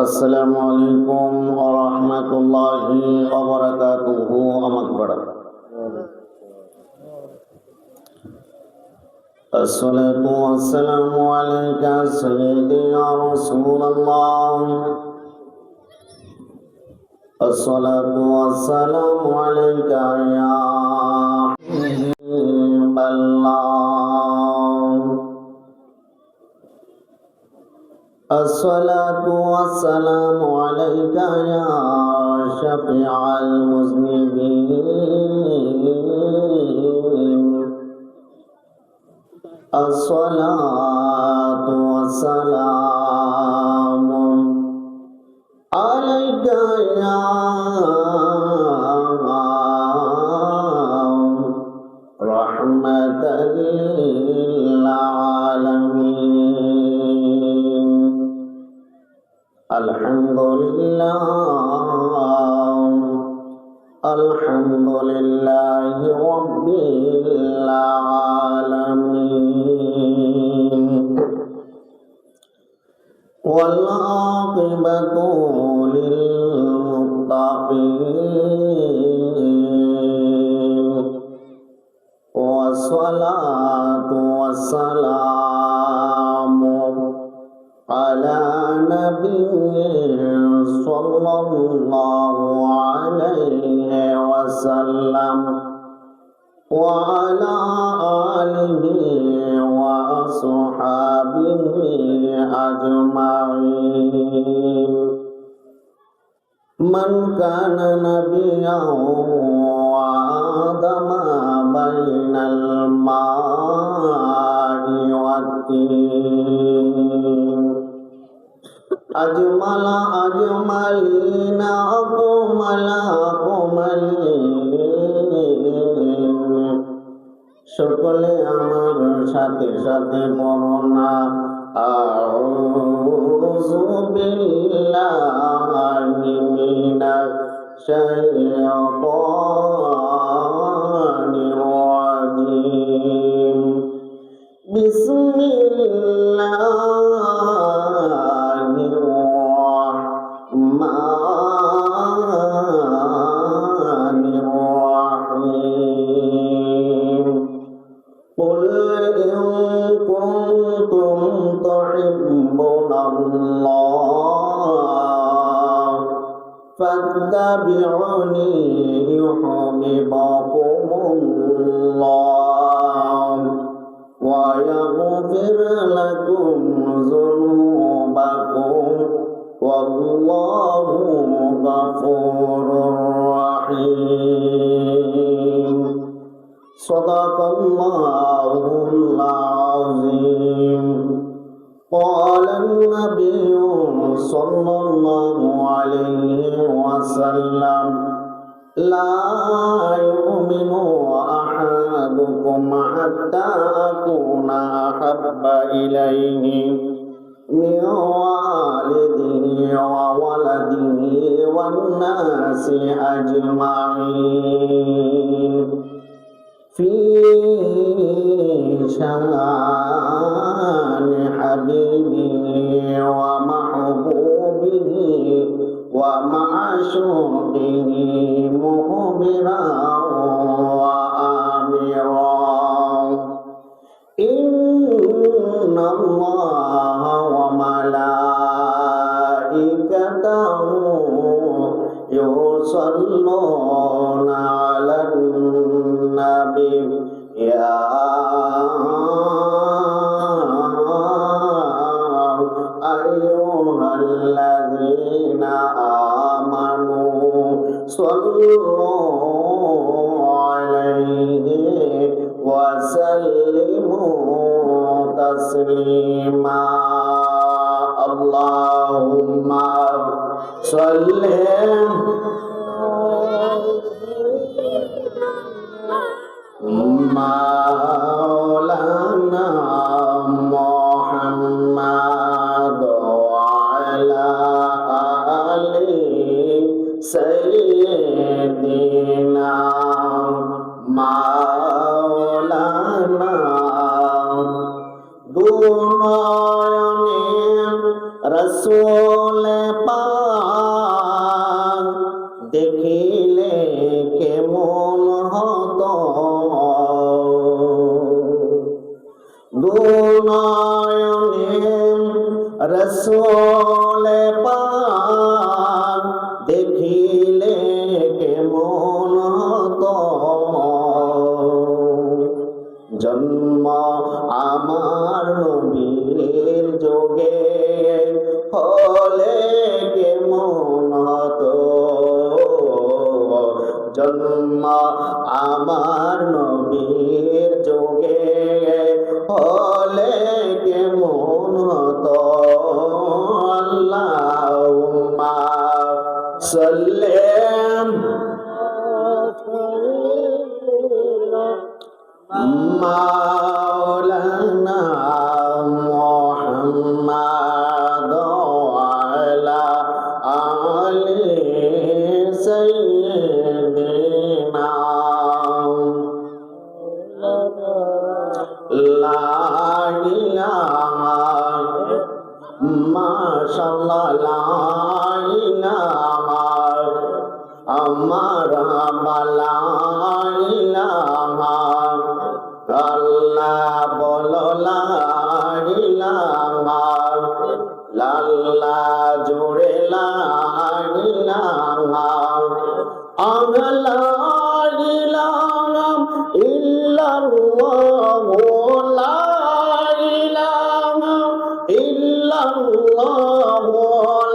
আসসালামু আলাইকুম ওয়া রাহমাতুল্লাহি ওয়া বারাকাতুহু। আমাকে পড়া আসসালাতু ওয়াসসালামু আলাইকা সাইয়্যিদি ইয়া রাসূলুল্লাহ। আসসালাতু ওয়াসসালামু আলাইকা ইয়া হাবিবাল্লাহ। আসসালাতু ওয়াসসালামু আলাইকা ইয়া শাফিআল মুযনিবিন। আসসালাতু ওয়াসসালামু আলাইকা ইয়া রাহমাতাল লিল আলামিন। আলহামদুলিল্লাহ আলহামদুলিল্লাহি রাব্বিল আলামিন। ওয়াল আকিবাতু লিল মুত্তাকিন। ওয়াসসালাতু ওয়াসসালামু আলা নাবিয়্যিন সাল্লাল্লাহু আলাইহি ওয়াসাল্লাম ওয়া আলা আলিহি ওয়া আসহাবিহি আজমাইন। মান কানা নাবিয়্যান ওয়া আদামা বাইনাল মা'i ওয়াত-তিন। আজমালা আজমালিনা আকমালা আকমালিন। সকলে আমার সাথে সাথে পড়না আউযু বিল্লাহি মিনাশ শাইতানির রাজিম। বিসমিল্লাহির রাহমানির রাহিম। قل إن كنتم تحبون الله فاتبعوني يحببكم الله ويغفر لكم ذنوبكم والله غفور رحيم. صدق الله العظيم. قال النبي صلى الله عليه وسلم لا يؤمن أحدكم حتى أكون أحب إليه من والده وولده والناس أجمعين في شان حبيبه ومحبوبه ومعشوقه مخبرا وآمرا. إن الله وملائكته يصلون على النبي يا أيها الذين آمنوا صلوا عليه وسلموا تسليما. اللهم صل مولانا محمد وعلى آل سيدنا مولانا. দুনয়নের রসুল পাক দেখিলে কেমন হতো, দুনয়নে রসুল পাক দেখিলে কেমন হতো, জন্ম আমার নবীর যোগে হলে কেমন হতো, জন্ম আমার নবীর যোগে হলে কেমন হতো। আল্লাহুম্মা সাল্লি মাওলানা মুহাম্মাদ ওয়ালা আলি সাইয়্যিদিনা লা ইলাহা মাশাআল্লাহ লা ইলাহা আমার বালা ইলাহা আল্লাহ বলো লা ইলাহা লাল্লাহ জোড়ে লা ইলাহা আল্লাহ ইলাহা ইল্লাল্লাহ লা ইলাহা ইল্লাল্লাহ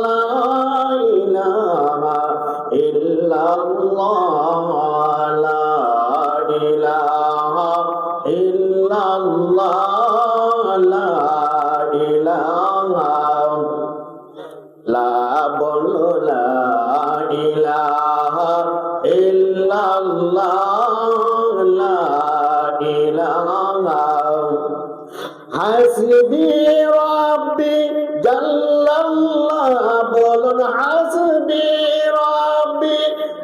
লা ইলাহা ইল্লাল্লাহ লা ইলাহা ইল্লাল্লাহ লা ইলাহা লা বলো লা ইলাহা ইল্লাল্লাহ লা ইলাহা হাসবি রাব্বি জাল্লাল্লাহ বলুন হাসবি রাব্বি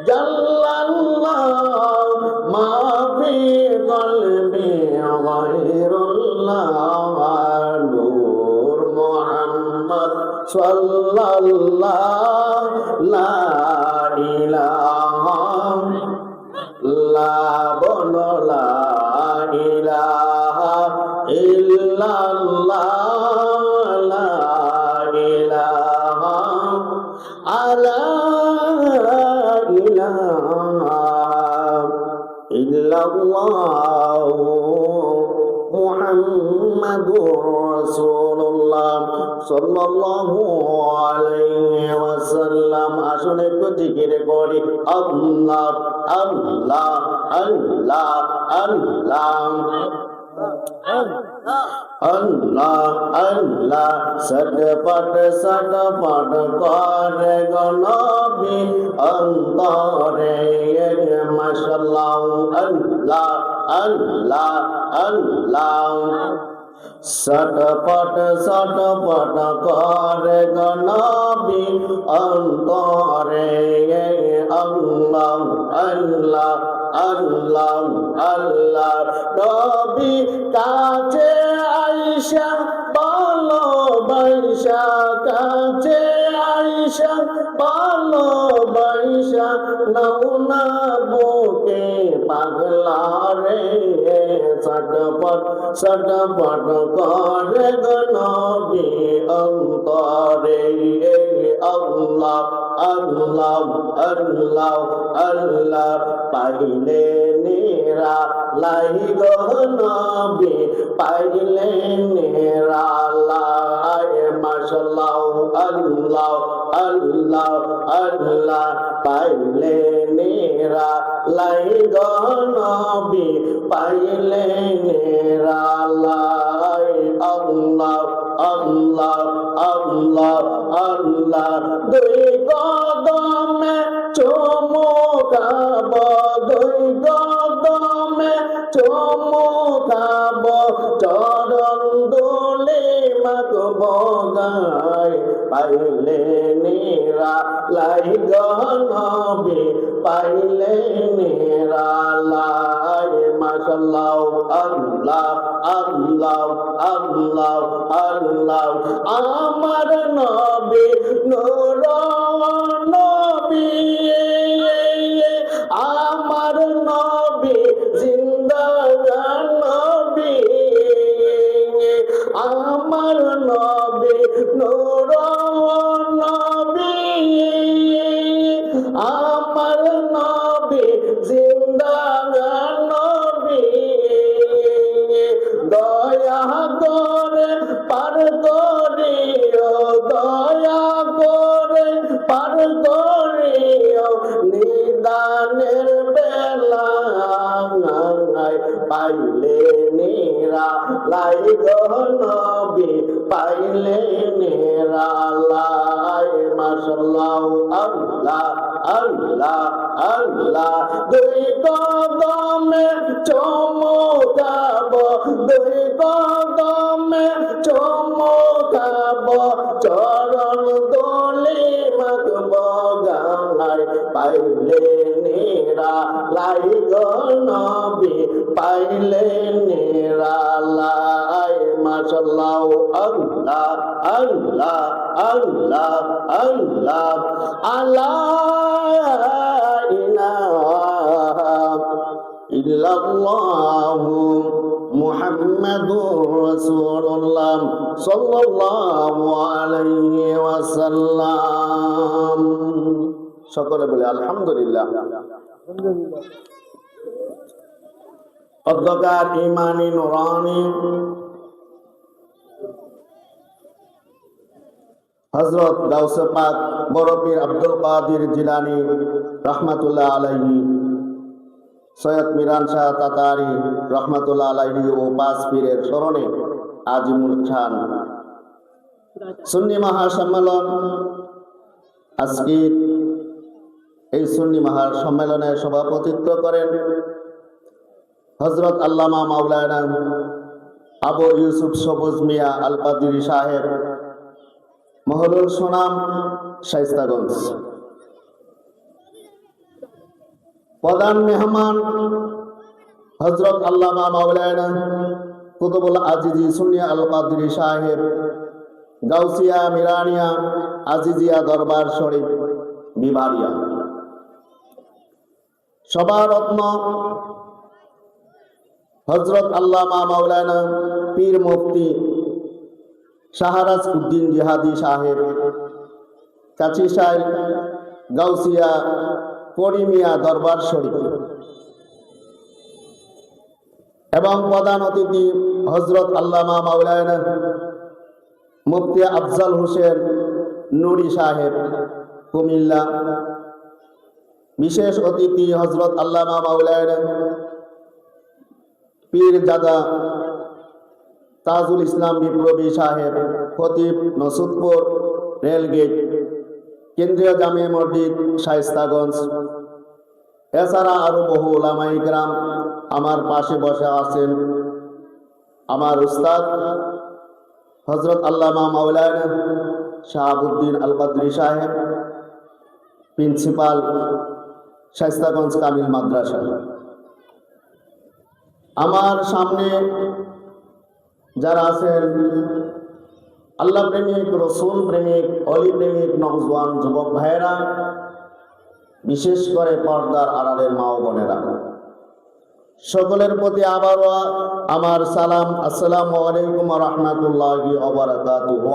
জাল্লাল্লাহ মা ফি কলবি গায়রুল্লাহ নূর মুহাম্মদ সাল্লাল্লাহ লা ইলাহা লা বলো লা ইলাহা ইল্লাল্লাহ লা ইলাহা আলা ইলাহা ইল্লাল্লাহ মুহাম্মাদুর রাসূলুল্লাহ সাল্লাল্লাহু আলাইহি ওয়াসাল্লাম। আসুন একটু জিকির করি আল্লাহ আল্লাহ আল্লাহ আল্লাহ আল্লাহ আল্লাহ সটপট সটপট করে গো নবী অন্তরে মাশাআল্লাহ আল্লাহ আল্লাহ আল্লাহ সটপট সটপট করে গো নবী অন্তরে আল্লাহ আল্লাহ আল্লাহ আল্লাহ নবী কাছে আইসা ভালোবাসা কাছে আইসা ভালোবাসা নাও না বুকে পাগলা রে সটপট সটপট করে গো নবী অন্তরে আল্লাহ আল্লাহ আল্লাহ আল্লাহ পাইলে নেরা লাই গো নবী পাইলে নেরা লাই মাশাআল্লাহ আল্লাহ আল্লাহ আল্লাহ পাইলে নেরা লাই গো নবী পাইলে নেরা লাই আল্লাহ আল্লাহ আল্লাহ আল্লাহ দুই কদমে চুমুকাব দুই কদমে চুমুকাব চরণ দুলে মাগব গায় পাইলে নেরা লাই গো নবী পাইলে নেরা লাই মাশাআল্লাহ আল্লাহ আল্লাহ আল্লাহ আল্লাহ আমার নূর নবী আমার নবী জিন্দা নবী আমার নবী নূর নবী আমার নবী জিন্দা নবী দয়া করে পার করিও দয়া করে পার করিও নিদানের বেলায় পাইলে নিরা লাই গো নবী পাইলে নিরা লাই মাশাআল্লাহ আল্লাহ আল্লাহ আল্লাহ দুই কদমে চমকাব দুই কদমে চমকাব চরণ দোলে মাগব গায় পাইলে নিরা লাই গো নবী পাইলে নিরা লাই মাশাআল্লাহ আল্লাহ আল্লাহ আল্লাহ আল্লাহ আল্লাহ ইলাহা ইল্লাল্লাহু মুহাম্মাদুর রাসূলুল্লাহ সাল্লাল্লাহু আলাইহি ওয়াসাল্লাম। সকলে বলে আলহামদুলিল্লাহ। অধ্যকার ইমানি নুরানি হযরত গাউসে পাক বড় পীর আব্দুল কাদের জিলানী রাহমাতুল্লাহ আলাইহি, সৈয়দ মিরান শাহ তাতারি রহমাতুল্লাহ আলাইহি ও পাঁচ পীরের স্মরণে আজিমুল খান সুন্নি মহাসম্মেলন। আজকের এই সুন্নি মহাসম্মেলনে সভাপতিত্ব করেন হযরত আল্লামা মাওলানা আবু ইউসুফ সবুজ মিয়া আল কাদরি সাহেব, মহলুল সুনাম, শায়েস্তাগঞ্জ। প্রধান মেহমান হযরত আল্লামা মাওলানা কুতুবুল আজিজি সুন্নি আল কাদরি সাহেব, গাউসিয়া মিরানিয়া আজিজিয়া দরবার শরীফ বিভারিয়া। সভারত্ন হযরত আল্লামা মাওলানা পীর মুফতি শাহরাজ উদ্দিন জিহাদি সাহেব, কাচিশাইল গাউসিয়া করিমিয়া দরবার শরীফ। এবং প্রধান অতিথি হযরত আল্লামা মাওলানা মুফতি আফজাল হোসেন নুরি সাহেব, কুমিল্লা। বিশেষ অতিথি হযরত আল্লামা মাওলানা পীরজাদা তাজুল ইসলাম বিপ্লবী সাহেব, খতিব নসুদপুর রেলগেট কেন্দ্রীয় জামিয়া মসজিদ শায়েস্তাগঞ্জ। এছাড়া আরো বহু উলামায়ে কেরাম আমার পাশে বসে আছেন। আমার উস্তাদ হযরত আল্লামা মাওলানা শাহাবুদ্দিন আল কাদরি সাহেব, প্রিন্সিপাল শায়েস্তাগঞ্জ কামিল মাদ্রাসা। আমার সামনে যারা আছেন আল্লাহ প্রেমিক, রসুল প্রেমিক, অলি প্রেমিক নওজোয়ান যুবক ভাইয়েরা, বিশেষ করে পর্দার আড়ালের মা ও বোনেরা, সকলের প্রতি আবারও আমার সালাম। আসসালামু আলাইকুম ওয়া রাহমাতুল্লাহি ওয়া বারাকাতুহু।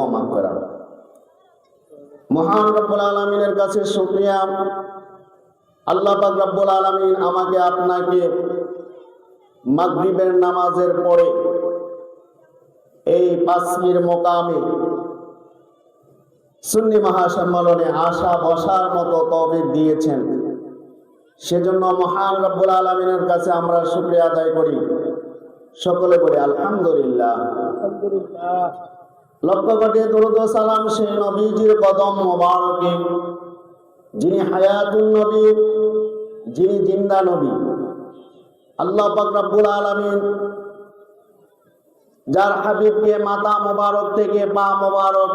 মহান রব্বুল আলামিনের কাছে শুকরিয়া, আল্লাহ পাক রব্বুল আলামিন আমাকে আপনাকে মাগরিবের নামাজের পরে এই পাঁচমির মোকামে সুন্নি মহাসম্মেলনে আসা বসার মতো তৌফিক দিয়েছেন। সেজন্য মহান রব্বুল আলামিনের কাছে আমরা শুকরিয়া আদায় করি। সকলে বলে আলহামদুলিল্লাহ। লক্ষ কোটি দরুদ ও সালাম সেই নবীজির কদম মোবারকে, যিনি হায়াতুন নবী, যিনি জিন্দা নবী। আল্লাহ পাক রব্বুল আলামিন যার হাবিবকে মাথা মোবারক থেকে পা মোবারক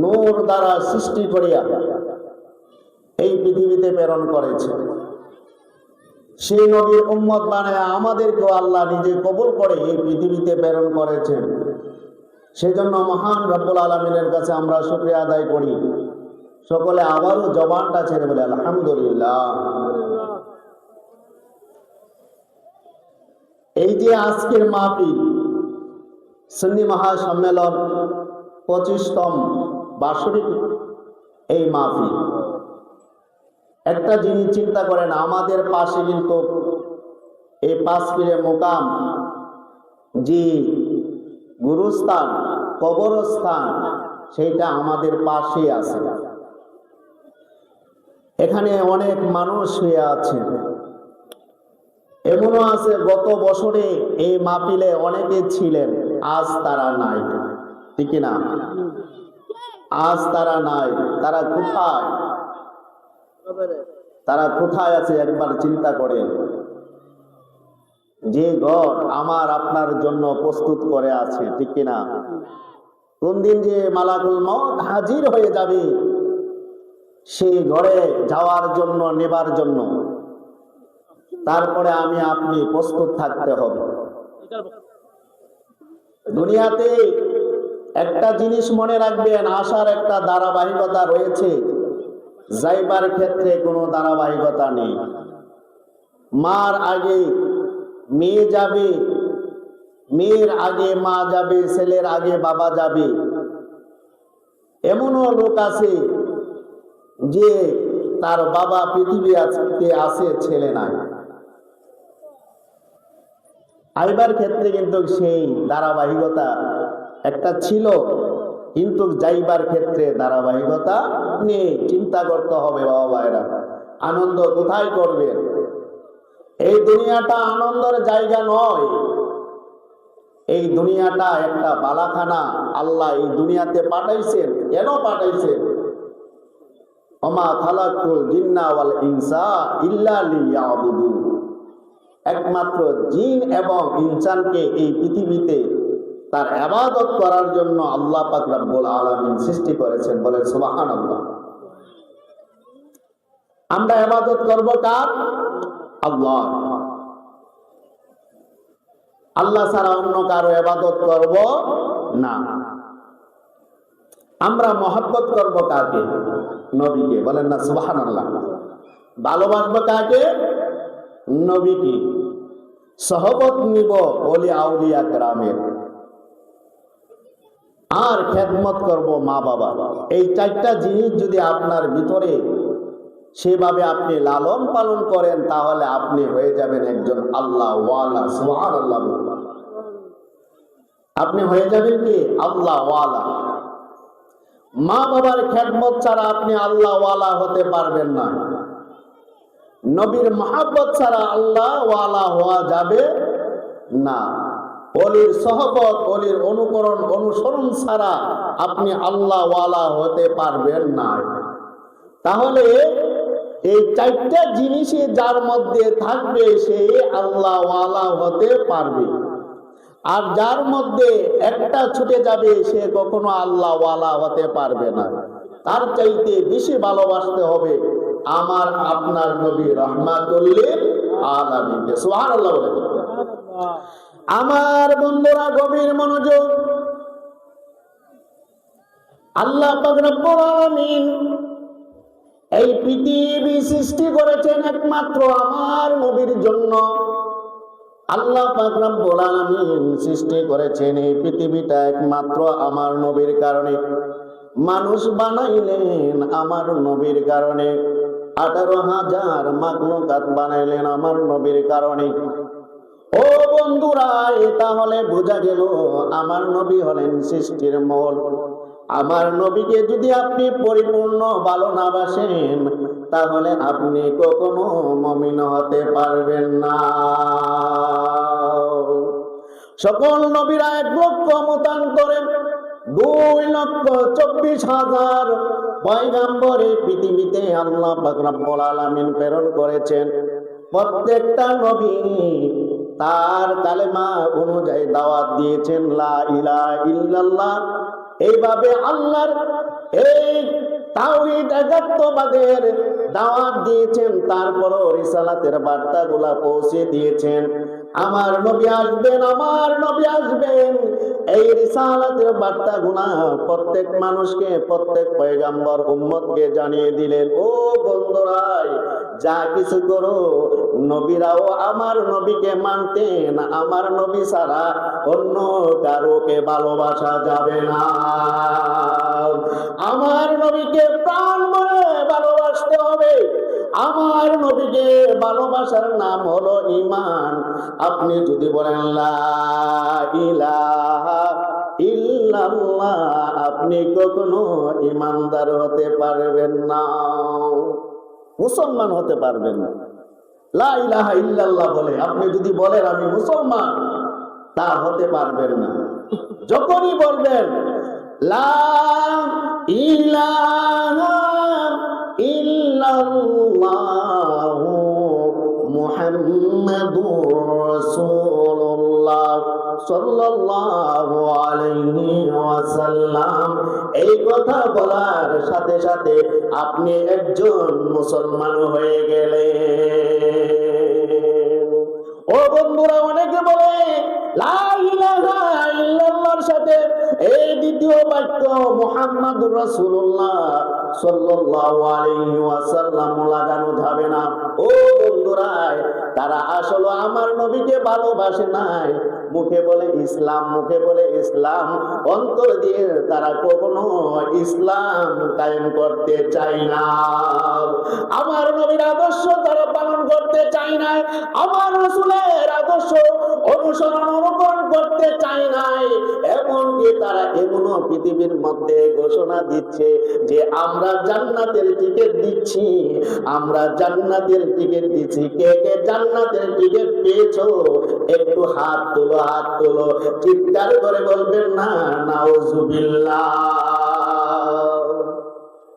নূর দ্বারা সৃষ্টি করিয়া এই পৃথিবীতে প্রেরণ করেছে, সেই নবীর উম্মত বানায় আমাদেরকেও আল্লাহ নিজে কবুল করে এই পৃথিবীতে প্রেরণ করেছেন। সেজন্য মহান রব্বুল আলামিনের কাছে আমরা শুকরিয়া আদায় করি। সকলে আবারও জবানটা ছেড়ে বলে আলহামদুলিল্লাহ। এই যে আজকের মাহফিল, সুন্নি মহাসম্মেলন 25তম বার্ষিক এই মাহফিল, একটা জিনিস চিন্তা করেন, আমাদের পাশে কিন্তু এই 5 পীরে মোকাম যে গুরুস্থান, কবরস্থান, সেইটা আমাদের পাশে আছে। এখানে অনেক মানুষ শুয়ে আছে। এমনও আছে গত বছরে এই মাহফিলে অনেকে ছিলেন, আজ তারা নাই, ঠিক না? আজ তারা নাই। তারা কোথায়? তারা কোথায় আছে একবার চিন্তা করেন। যে ঘর আমার আপনার জন্য প্রস্তুত করে আছে, ঠিক না? কোন দিন যে মালাকুল মউত হাজির হয়ে যাবে সেই ঘরে যাওয়ার জন্য, নেবার জন্য, তারপরে আমি আপনি প্রস্তুত থাকতে হবে। দুনিয়াতে একটা জিনিস মনে রাখবেন, আসার একটা ধারাবাহিকতা রয়েছে, যাইবার ক্ষেত্রে কোনো ধারাবাহিকতা নেই। মার আগে মেয়ে যাবে, মেয়ের আগে মা যাবে, ছেলের আগে বাবা যাবে। এমনও লোক আছে যে তার বাবা পৃথিবীতে আছে, ছেলে নাই। আইবার ক্ষেত্রে কিন্তু সেই ধারাবাহিকতা একটা ছিল, কিন্তু যাইবার ক্ষেত্রে ধারাবাহিকতা নেই। চিন্তা করতে হবে বাবা ভাইরা, আনন্দ কোথায় করবেন? এই দুনিয়াটা আনন্দের জায়গা নয়। এই দুনিয়াটা একটা বালাখানা। আল্লাহ এই দুনিয়াতে পাঠাইছেন, কেন পাঠাইছেন? ওমা খালাকুল জিন্না ওয়াল ইনসা ইল্লা লিয়াবুদুন। একমাত্র জিন এবং ইনসানকে এই পৃথিবীতে তার ইবাদত করার জন্য আল্লাহ পাক রব্বুল আলামিন সৃষ্টি করেছেন। বলেন সুবহানাল্লাহ। আমরা ইবাদত করব কার? আল্লাহ। আল্লাহ ছাড়া অন্য কারো ইবাদত করব না। আমরা মহব্বত করব কাকে? নবীকে। বলেন না সুবহানাল্লাহ। ভালোবাসবো কাকে? নবীকে। সহবত নিব ওলি আউলিয়া কেরামের। আর খেদমত করব মা বাবা। এই 4টা জিনিস যদি আপনার ভিতরে সেভাবে আপনি লালন পালন করেন, তাহলে আপনি হয়ে যাবেন একজন আল্লাহ ওয়ালা। সুবহানাল্লাহ। আপনি হয়ে যাবেন কি? আল্লাহ ওয়ালা। মা বাবার খেদমত ছাড়া আপনি আল্লাহ ওয়ালা হতে পারবেন না। নবীর মহব্বত ছাড়া আল্লাহ ওয়ালা হওয়া যাবে না। ওলির সহবত, ওলির অনুকরণ, অনুসরণ ছাড়া আপনি আল্লাহ ওয়ালা হতে পারবেন না। তাহলে এই 4টা জিনিসই যার মধ্যে থাকবে সে আল্লাহ ওয়ালা হতে পারবে। আর যার মধ্যে একটা ছুটে যাবে সে কখনো আল্লাহ ওয়ালা হতে পারবে না। তার চাইতে বেশি ভালোবাসতে হবে আমার আপনার নবী রাহমাতুল লিল আলামিন। সুবহানাল্লাহ। আমার বন্ধুরা গভীর মনোযোগ। আল্লাহ পাক রব্বুল আলামিন এই পৃথিবী সৃষ্টি করেছেন একমাত্র আমার নবীর জন্য। আল্লাহ পাক রব্বুল আলামিন সৃষ্টি করেছেন এই পৃথিবীটা একমাত্র আমার নবীর কারণে। মানুষ বানাইলেন আমার নবীর কারণে। 18,000 মাখলুকাত বানাইলেন আমার নবীর কারণে। ও বন্ধুরা, তাহলে বোঝা গেল আমার নবী হলেন সৃষ্টির মূল। আমার নবীকে যদি আপনি পরিপূর্ণ ভালো না বাসেন, তাহলে আপনি কখনো মুমিন হতে পারবেন না। সকল নবীরা 1 লক্ষ মতান্তরে 2,24,000 পয়গাম্বর এই পৃথিবীতে আল্লাহ পাক রব্বুল আলামিন প্রেরণ করেছেন। প্রত্যেকটা নবী তার কালেমা অনুযায়ী দাওয়াত দিয়েছেন লা ইলাহা ইল্লাল্লাহ। এইভাবে আল্লাহর এই তাওহীদ একাত্মবাদের দাওয়াত দিয়েছেন। তারপরও রিসালাতের বার্তাগুলা পৌঁছে দিয়েছেন। আমার নবী আসবেন, আমার নবী আসবেন। এই রিসালাতের বার্তাগুলো প্রত্যেক মানুষকে, প্রত্যেক পয়গাম্বর উম্মতকে জানিয়ে দিলেন। ও বন্ধুরাই, যা কিছু করো, নবীরাও আমার নবীকে মানতেন, আমার নবী ছাড়া অন্য কারোকে ভালোবাসা যাবে না। আমার নবীকে প্রাণ ভরে ভালোবাসতে হবে। আমার নবীকে ভালোবাসার নাম হলো ঈমান। আপনি যদি বলেন লা ইলাহা ইল্লাল্লাহ, আপনি কখনো ঈমানদার হতে পারবেন না, মুসলমান হতে পারবেন না। লা ইলাহা ইল্লাল্লাহ বলে আপনি যদি বলেন আমি মুসলমান, তা হতে পারবেন না। যখনই বলবেন লা ইলাহা ইল্লাল্লাহ মুহাম্মাদুর রাসূলুল্লাহ সাল্লাল্লাহু আলাইহি ওয়াসাল্লাম, এই কথা বলার সাথে সাথে আপনি একজন মুসলমান হয়ে গেলেন। ও বন্ধুরা, অনেকে বলে লা ইলাহা ইল্লাল্লাহর সাথে এই দ্বিতীয় বাক্য মুহাম্মাদুর রাসূলুল্লাহ সাল্লাল্লাহু আলাইহি ওয়াসাল্লাম লাগানো যাবে না। ও বন্ধুরা, তারা আসলে আমার নবীকে ভালোবাসে নাই। মুখে বলে ইসলাম, মুখে বলে ইসলাম, অন্তর দিয়ে তারা কখনো ইসলাম কায়েম করতে চায় না। আমার নবীর আদর্শ তারা পালন করতে চায় না, আমার রাসূলের আদর্শ অনুসরণ অনুকরণ করতে চায় না। এমনকি তারা এমনও পৃথিবীর মধ্যে ঘোষণা দিচ্ছে যে আমরা জান্নাতের টিকিট দিচ্ছি, আমরা জান্নাতের টিকিট দিচ্ছি। কে কে জান্নাতের টিকিট পেয়েছো একটু হাত তুলো, হাত তুলো, চিৎকার করে বলবেন না নাউজুবিল্লাহ।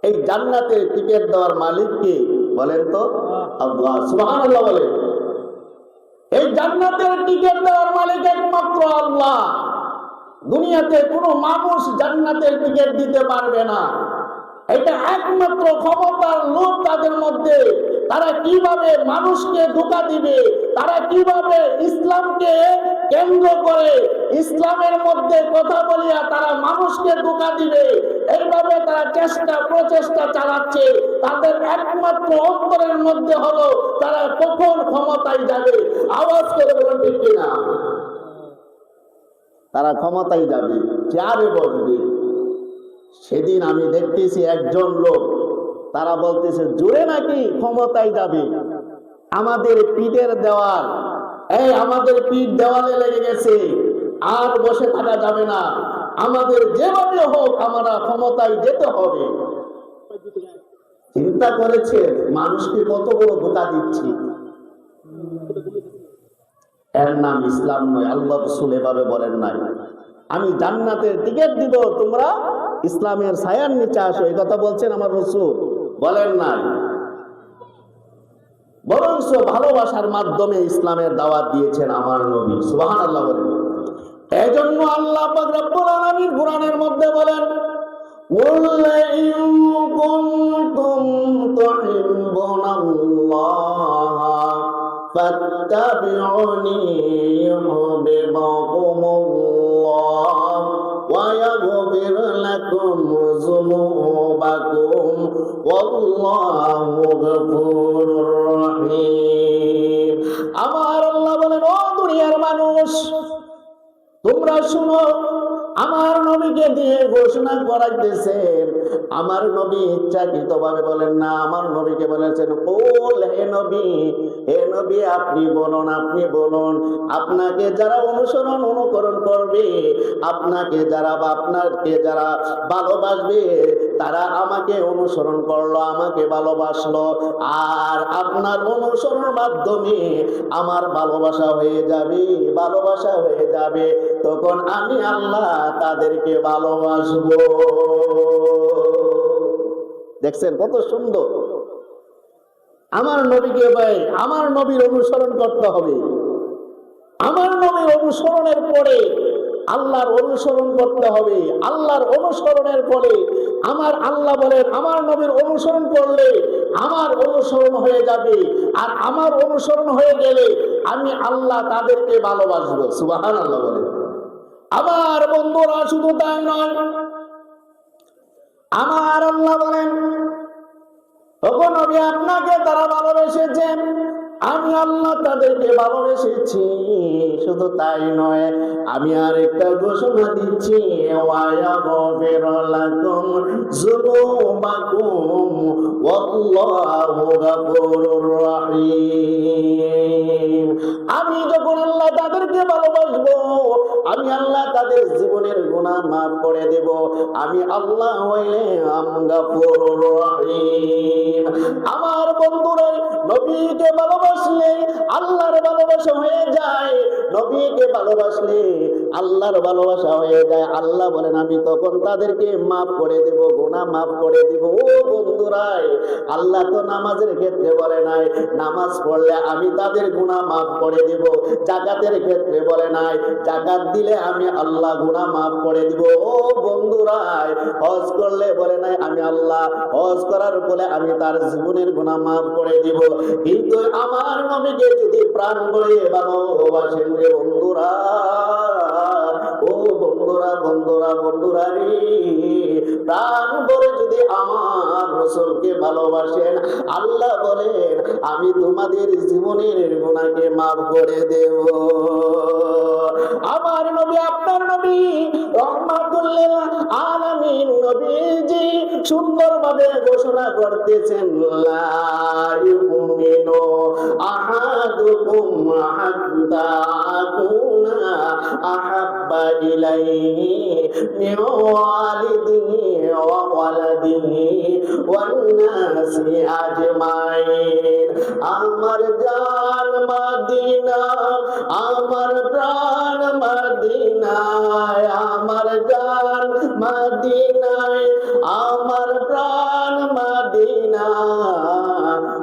এই জান্নাতের টিকিট দেওয়ার মালিক কে বলেন তো? আল্লাহ, সুবহানাল্লাহ বলেন। এই জান্নাতের টিকিট দেওয়ার মালিক একমাত্র আল্লাহ। দুনিয়াতে কোনো মানুষ জান্নাতের টিকিট দিতে পারবে না। এটা একমাত্র ক্ষমতার লোক তাদের মধ্যে। তারা কিভাবে মানুষকে ধোঁকা দিবে, তারা কিভাবে ইসলামকে কেন্দ্র করে ইসলামের মধ্যে কথা বলিয়া তারা মানুষকে ধোঁকা দিবে, এইভাবে তারা চেষ্টা প্রচেষ্টা চালাচ্ছে। তাদের একমাত্র অন্তরের মধ্যে হলো তারা কখন ক্ষমতায় যাবে। আওয়াজ করে বলেন ঠিক কিনা? তারা ক্ষমতায় যাবে, চেয়ারে বসবে। সেদিন আমি দেখতেছি একজন লোক, তারা বলতেছে জোরে নাকি ক্ষমতায় যাবে। আমাদের পিঠের দেওয়াল, আমাদের পিঠ দেওয়ালে লেগে গেছে, আর বসে থাকা যাবে না, আমাদের যেভাবে হোক আমরা ক্ষমতায় যেতে হবে। চিন্তা করেছে মানুষকে কত বড় ধোঁকা দিচ্ছি। এর নাম ইসলাম নয়। আল্লাহ রাসূল এভাবে বলেন নাই আমি জান্নাতের টিকিট দিব, তোমরা ইসলামের ছায়ার নিচে আসো, এই কথা বলছেন আমার রাসূল? বলেন নাই। বরঞ্চ ভালোবাসার মাধ্যমে ইসলামের দাওয়াত দিয়েছেন আমার নবী। সুবহানাল্লাহ বলেন। এজন্য আল্লাহ পাক রব্বুল আলামিন কুরআনের মধ্যে বলেন قُلْ إِن كُنتُمْ تُحِبُّونَ اللَّهَ فَاتَّبِعُونِي يُحْبِبْكُمُ اللَّهُ وَيَغْفِرْ لَكُمْ ذُنُوبَكُمْ وَاللَّهُ غَفُورٌ رَّحِيمٌ। আমার আল্লাহ বলেন, ও দুনিয়ার মানুষ, তোমরা শুনো, আমার নবীকে দিয়ে ঘোষণা করাইতেছেন। আমার নবী ইচ্ছাকৃতভাবে বলেন না, আমার নবীকে বলেছেন কুল, হে নবী, হে নবী আপনি বলুন, আপনি বলুন। আপনাকে যারা অনুসরণ অনুকরণ করবে, আপনাকে যারা ভালোবাসবে, তারা আমাকে অনুসরণ করলো, আমাকে ভালোবাসলো, আর আপনার অনুসরণের মাধ্যমে আমার ভালোবাসা হয়ে যাবে, ভালোবাসা হয়ে যাবে। তখন আমি আল্লাহ তাদেরকে ভালোবাসবো। দেখছেন কত সুন্দর। আমার নবীকে ভাই, আমার নবীর অনুসরণ করতে হবে। আমার নবীর অনুসরণের পরে আল্লাহর অনুসরণ করতে হবে। আল্লাহর অনুসরণের পরে আমার আল্লাহ বলেন, আমার নবীর অনুসরণ করলে আমার অনুসরণ হয়ে যাবে, আর আমার অনুসরণ হয়ে গেলে আমি আল্লাহ তাদেরকে ভালোবাসবো। সুবহানাল্লাহ বলে। আমার বন্ধুরা শুধু তাই নয়, আমার আল্লাহ বলেন, ওগো নবী আপনাকে তারা ভালোবেসেছেন, আমি আল্লাহ তাদেরকে ভালোবেসেছি। শুধু তাই নয়, আমি আর একটা ঘোষণা দিচ্ছি, ওয়ায়াগফির লাকুম যুনুবাকুম ওয়াল্লাহু গফুরুর রহিম। আমি যখন আল্লাহ তাদেরকে ভালোবাসবো, আমি আল্লাহ তাদের জীবনের গুনাহ মাফ করে দেব। আমি আল্লাহ হইলাম গফুরুর রহিম। আমার বন্ধুরা, নবীকে ভালোবাসলে আল্লাহর ভালোবাসা হয়ে যায়। নবীকে ভালোবাসলে আল্লাহর ভালোবাসা হয়ে যায়। আল্লাহ বলেন, আমি তখন তাদেরকে মাফ করে দেব, গুনাহ মাফ করে দেব। ও বন্ধুরাই, আল্লাহ তো নামাজের ক্ষেত্রে বলে নাই নামাজ পড়লে আমি তাদের গুনাহ মাফ করে দেব। যাকাতের ক্ষেত্রে বলে নাই যাকাত দিলে আমি আল্লাহ গুনাহ মাফ করে দিব। ও বন্ধুরাই, হজ করলে বলে নাই আমি আল্লাহ হজ করার ফলে আমি তার জীবনের গুনাহ মাফ করে দিব। কিন্তু আমার নবীকে যদি প্রাণ ভরে ভালোবাসেন রে বন্ধুরা, ও বন্ধুরা বন্ধুরা বন্ধুরা রে, প্রাণ ভরে যদি আমার রাসূলকে ভালোবাসেন, আল্লাহ বলেন আমি তোমাদের জীবনের গুনাহকে মাফ করে দেব। আমার নবী, আপনার নবী রহমাতুল লিল আলামিন নবীজি সুন্দরভাবে ঘোষণা করতেছেন, লা ইউমিনু আহাদুকুম হাত্তা আকুনা আহাব্বা ইলাইহি মিন ওয়ালিদিহি ওয়া ওয়ালাদিহি ওয়ান নাসি আজমাইন। আমার জান মদিনা, আমার প্রাণ মদিনায়, আমার জান মদিনায়, আমার প্রাণ মদিনা।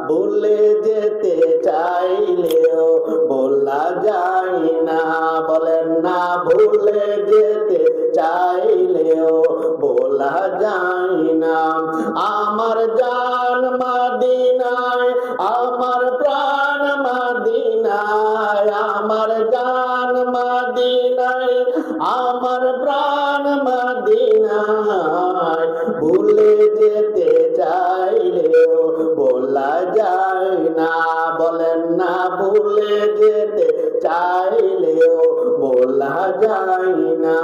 ভুলে যেতে চাইলেও বলা যায় না, বলেন না, ভুলে যেতে চাইলেও বলা যায় না। আমার জান মদিনায়, আমার প্রাণ মদিনায়, আমার জান মদিনায়, আমার প্রাণ মদিনায়। ভুলে যেতে চাইলেও বলা যায় না, বলেন না, ভুলে যেতে চাইলেও বলা যায় না।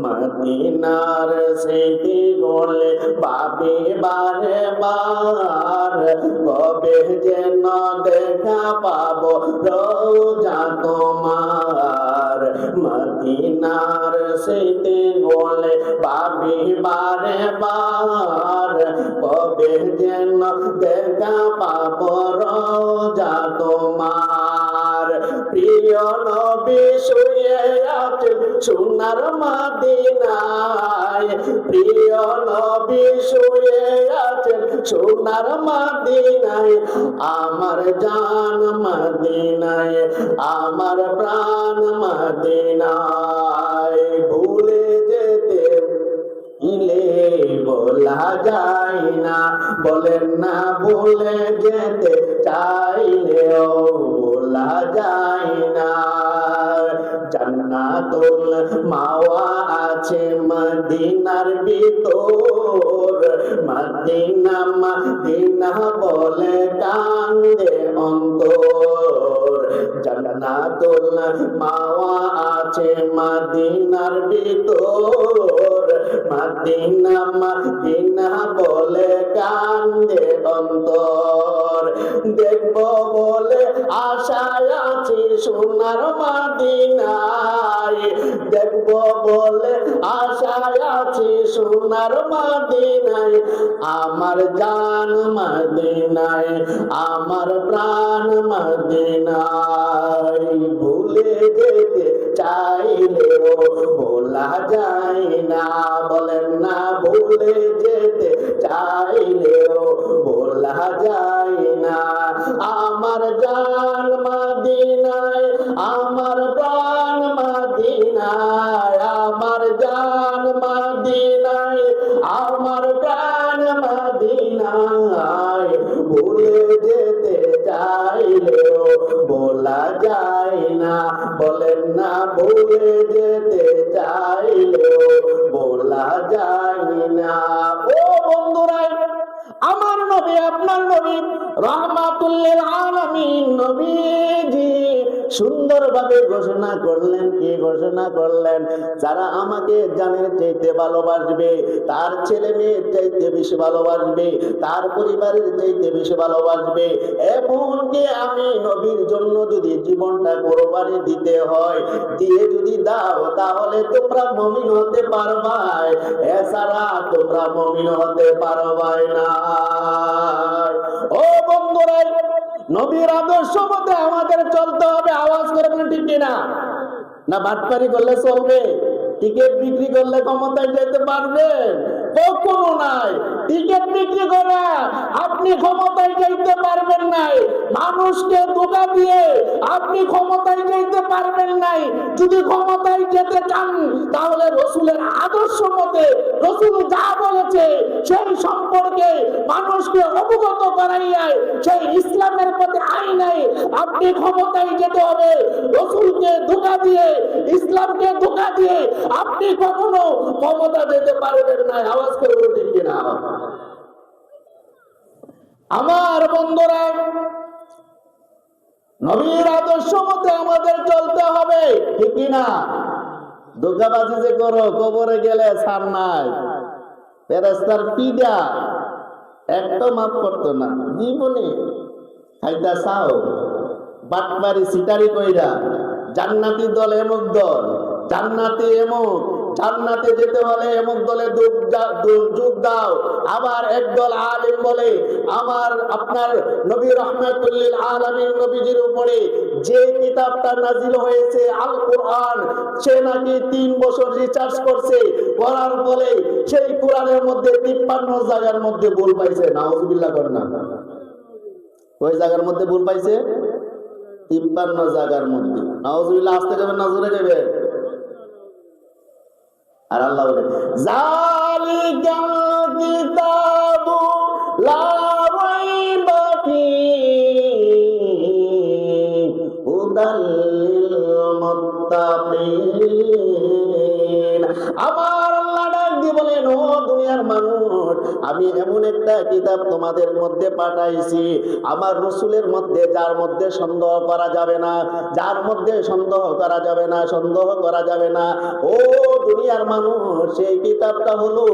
মদিনার স্মৃতি গলে ভাবি বারে বার, কবে যেন দেখা পাবো রোজা তোমার। মদিনার স্মৃতি গলে ভাবি বারে বার, কবে যেন দেখা পাবো রোজা তোমার। প্রিয় নবী শুয়ে আছেন সোনার মদিনায়, প্রিয় নবী শুয়ে আছেন সোনার মদিনায়। আমার জান মদিনায়, আমার প্রাণ মদিনায়। ভুলে যেতে ইলে বলা যায় না, বলেন না, ভুলে যেতে চাইলেও বলা যায় না। জান্নাতুল মাওয়া আছে মদিনার ভিতর, মদিনা মদিনা বলে কান্দে অন্তর। জান্নাতুল মাওয়া আছে মদিনার ভিতর, মদিনা মদিনা বলে কান্দে অন্তর। দেখব বলে আশায় আছি সোনার মদিনায়, দেখব বলে আশায় আছি সোনার মদিনায়। আমার জান মদিনায়, আমার প্রাণ মদিনায়। ভুলে যেতে চাইলেও বলা যায় না, বলেন না, ভুলে যেতে চাইলেও বলা যায় না। আমার জান মদিনায়, আমার প্রাণ মদিনায়, আমার জান মদিনায়, আমার প্রাণ মদিনায়। না, বলেন না ভুলে যেতে চাইলেও বলা যায় না। ও বন্ধুরা, আমার নবী, আপনার নবী, রাহমাতুল লিল আলামিন নবীজি সুন্দরভাবে ঘোষণা করলেন। কি ঘোষণা করলেন? যারা আমাকে জানের চাইতে ভালোবাসবে, তার ছেলে মেয়ের চাইতে বেশি ভালোবাসবে, তার পরিবারের চাইতে বেশি ভালোবাসবে, এমনকি আমি নবীর জন্য যদি জীবনটা কোরবানি দিতে হয়, দিয়ে যদি দাও, তাহলে তোমরা মুমিন হতে পারবাই, এছাড়া তোমরা মুমিন হতে পারবাই না। ও বন্ধুরা, নবীর আদর্শ মতে আমাদের চলতে হবে। আওয়াজ করে বলেন ঠিক কিনা? না বাটপারি করলে চলবে? টিকিট বিক্রি করলে ক্ষমতায় যেতে পারবেন? কখনো নাই। টিকিট বিক্রি করে আপনি ক্ষমতায় যেতে পারবেন নাই, মানুষকে ধোঁকা দিয়ে আপনি ক্ষমতায় যেতে পারবেন নাই। যদি ক্ষমতায় যেতে চান, তাহলে রসুলের আদর্শ মতে রসুল যা বলেছে সেই সম্পর্কে মানুষকে অবগত করাইয়া সেই ইসলামের পথে আইনাই আপনি ক্ষমতায় যেতে হবে। রসুলকে ধোঁকা দিয়ে, ইসলামকে ধোঁকা দিয়ে আপনি কখনো ক্ষমতা যেতে পারবেন না। আওয়াজ করে বলুন কিনা? আমার বন্ধুরা, নবীর আদর্শ মতে আমাদের চলতে হবে, ঠিক কিনা? ধোঁকাবাজি যে করো, কবরে গেলে ছাড় নাই। ফেরেশতার পিডা একটা মাফ করতো না জীবনে। খাইতা চাও, বাটবারি সিটারি কইরা জান্নাতি দল এমক দল, জান্নাতে এমক, জান্নাতে যেতে হলে এমক দলে যোগ দাও। আবার একদল আলেম বলে আমার আপনার নবী রাহমাতুল লিল আলামিন নবীজির উপরে যে কিতাবটা নাজিল হয়েছে আল কোরআন, সে নাকি 3 বছর রিসার্চ করছে, করার ফলে সেই কোরআনের মধ্যে 53 জায়গার মধ্যে ভুল পাইছে। নাউজুবিল্লাহ করেন না? ওই জায়গার মধ্যে ভুল পাইছে 53 জায়গার মধ্যে। নাউজুবিল্লাহ। আসতে যাবেন না জোরে যাবে? আর আল্লাহ বলে যালিকাল কিতাবু লা রাইবা ফীহি হুদাল লিল মুত্তাকিন। আমার আল্লাহ ডাক দিয়ে বলেন, ও দুনিয়ার মানুষ, আমি এমন একটা কিতাব তোমাদের মধ্যে পাঠাইছি আমার রসুলের মধ্যে, যার মধ্যে সন্দেহ করা যাবে না, যার মধ্যে সন্দেহ করা যাবে না, সন্দেহ করা যাবে না। ও দুনিয়ার মানুষ, সেই কিতাবটা হলো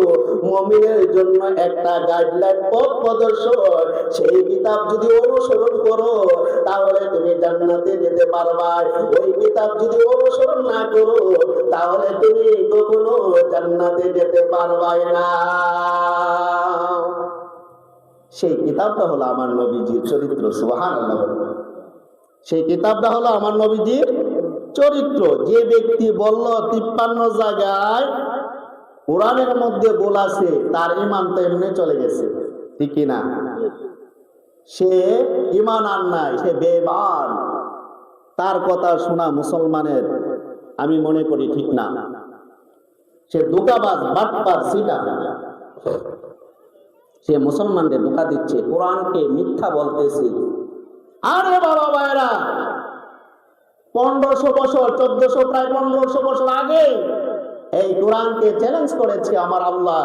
মুমিনের জন্য একটা গাইডলাইন, পথ প্রদর্শক। সেই কিতাব যদি অনুসরণ করো, তাহলে তুমি জান্নাতে যেতে পারবা। ওই কিতাব যদি অনুসরণ না করো, তাহলে তুমি কখনো জান্নাতে যেতে পারবাই না। সেই কিতাবটা হলো আমার নবীজির চরিত্র। সুবহানাল্লাহ। সেই কিতাবটা হলো আমার নবীজির চরিত্র। যে ব্যক্তি বলল 53 জায়গায় কোরআনের মধ্যে বলাছে, তার ঈমান তো এমনি চলে গেছে, ঠিক কিনা? সে ঈমান আর নাই, সে বেঈমান। তার কথা শোনা মুসলমানের আমি মনে করি ঠিক না। সে ধোঁকাবাজ, বাটপার, সিটার। সে মুসলমানদের ধোঁকা দিচ্ছে, কোরআনকে মিথ্যা বলতেছে। আরে বাবা ভাইরা, 1500 বছর, 1400, প্রায় 1500 বছর আগে এই কোরআনকে চ্যালেঞ্জ করেছে আমার আল্লাহ,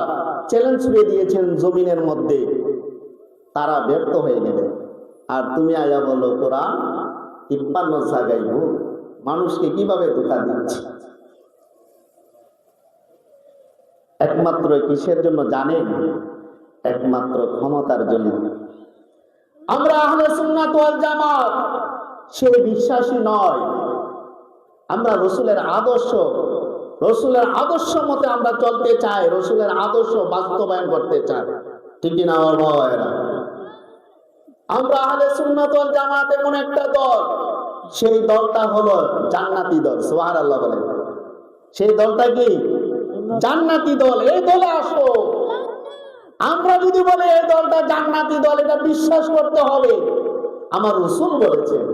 চ্যালেঞ্জ দিয়ে দিয়েছেন জমিনের মধ্যে। তারা ব্যর্থ হয়ে গেলে, আর তুমি আয়া বলো কোরআন 53 জায়গায় ভুল। মানুষকে কিভাবে ধোঁকা দিচ্ছে? একমাত্র কিসের জন্য জানেন? একমাত্র ক্ষমতার জন্য। আমরা আহলে সুন্নাত ওয়াল জামাত সে বিশ্বাসী নয়। আমরা রসুলের আদর্শ মতে আমরা চলতে চাই, রসুলের আদর্শ বাস্তবায়ন করতে চাই, ঠিক কিনা আমার ভাইরা? আমরা আহলে সুন্নাত ওয়াল জামাত এমন একটা দল, সেই দলটা হলো জান্নাতি দল। সুবহানাল্লাহ বলেন। সেই দলটা কি? জান্নাতি দল। এই দলে আসো। আমরা যদি বলি এই দলটা জান্নাতি দল, এটা বিশ্বাস করতে হবে। আমার রাসূল বলেছেন